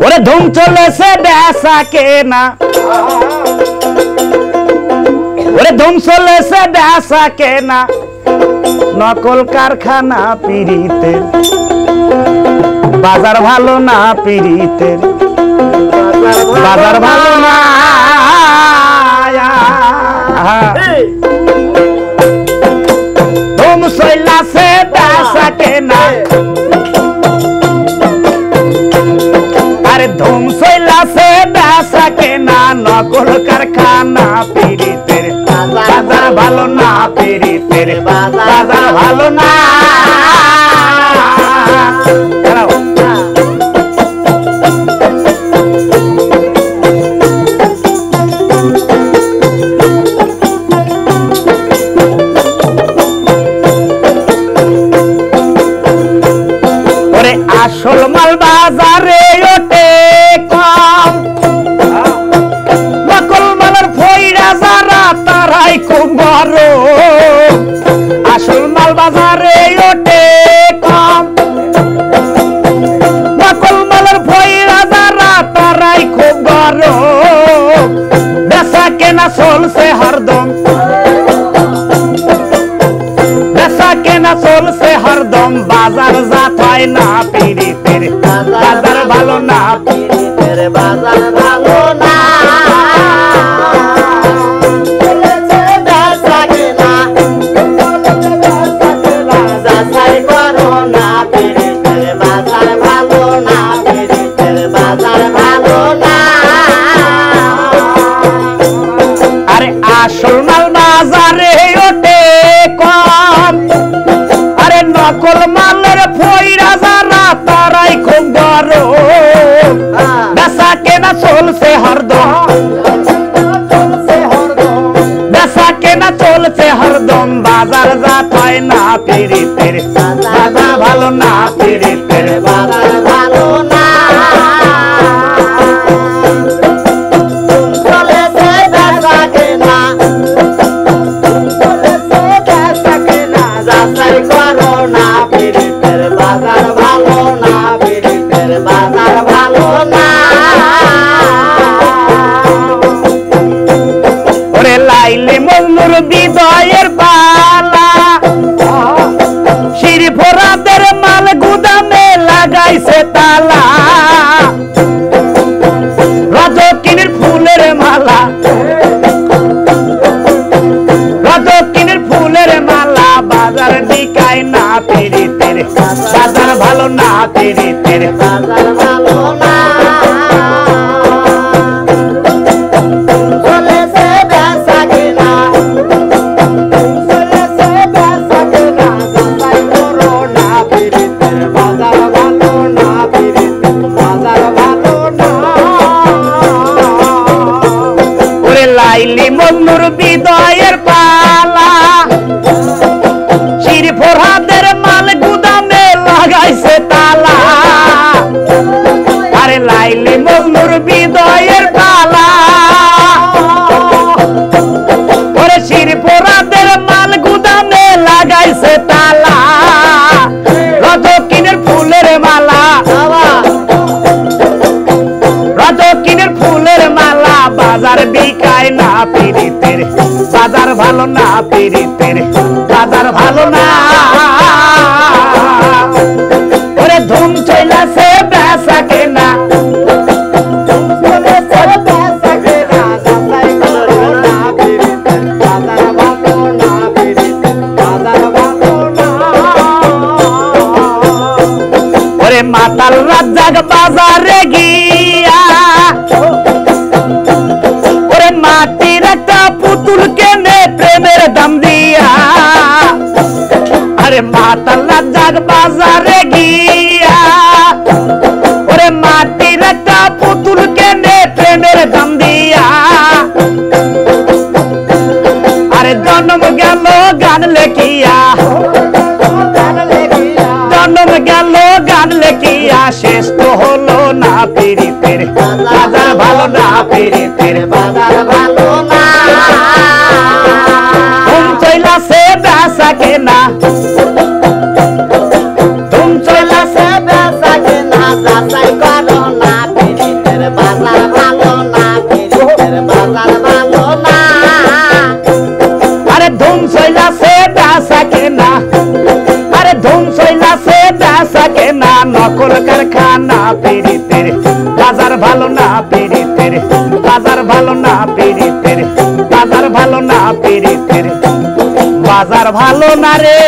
ওরে ধুম চলেছে বেচা কেনা, ওরে ধুম চলেছে বেচা কেনা, নকল কারখানা পিরিতের, বাজার ভালো না পিরিতের, বাজার ভালো না। ধুম চলেছে বেচা কেনা, আরে ধুম চলেছে বেচা কেনা, নকল কারখানা পিরিতের, বাজার ভালো না পিরিতের, বাজার ভালো না। ওরে আসল মাল বাজারে ওঠে কম, নকল মালের ফইরা যারা তারাই খুব বড়। আসল মাল বাজারে ওঠে কম, নকল মালের ফইরা যারা তারাই খুব বড়। বেচা কেনা চলছে হরদম, বেচা কেনা চলছে হরদম, বাজার জাত হয় না পিরিতের, বাজার ভালো না পিরিতের, বাজার ভালো না। আসল মাল বাজারে ওঠে কম, আরে নকল মালের ফইরা যারা তারাই খুব বড়। বেচা কেনা চলছে হরদম, বেচা কেনা চলছে হরদম, বাজার জাত হয় না পিরিতের, বাজার ভালো না পিরিতের, বাজার ভালো না। লাইলে মজনুর বিজয়ের পালা, শিরি ফোরাদের মাল গুদামে লাগাইছে তালা। রাজকিনীর ফুলের মালা, রাজকিনীর ফুলের মালা, বাজার বিকায় না পিরিতের, বাজার ভালো না পিরিতের, বাজার ভালো না। লাইলি মজনুর বিজয়ের পালা, শিরি ফোরহাদের মাল গুদামে লাগাইছে তালা। আরে লাইলি মজনুর বিজয়ের পালা, ওরে শিরি ফোরহাদের মাল গুদামে লাগাইছে তালা। রাজকিনীর ফুলের মালা, রাজকিনীর ফুলের মালা, বাজার বিকায় না পিরিতের, বাজার ভালো না পিরিতের, বাজার ভালো না। ওরে ধুম চলেছে বেচা কেনা, ওরে মাতাল রাজ্জাক বাজারে গিয়া, ওরে মাটির একটা পুতুল কেনে প্রেমের দাম দিয়া। আরে মাতাল রাজ্জাক বাজারে গিয়া, ওরে মাটির একটা পুতুল কেনে প্রেমের দাম দিয়া। আরে জন্ম গেল গান লেখিয়া, জন্ম গেল গান লেখিয়া, শেষ তো হলো না পিরিতের, বাজার ভালো না পিরিতের, বাজার ভালো না। ধুম চলেছে বেচা কেনা, ধুম চলেছে বেচা কেনা, যাচাই করো না। পিরিতের বাজার ভালো না পিরিতের বাজার ভালো না পিরিতের বাজার ভালো না পিরিতের বাজার ভালো না রে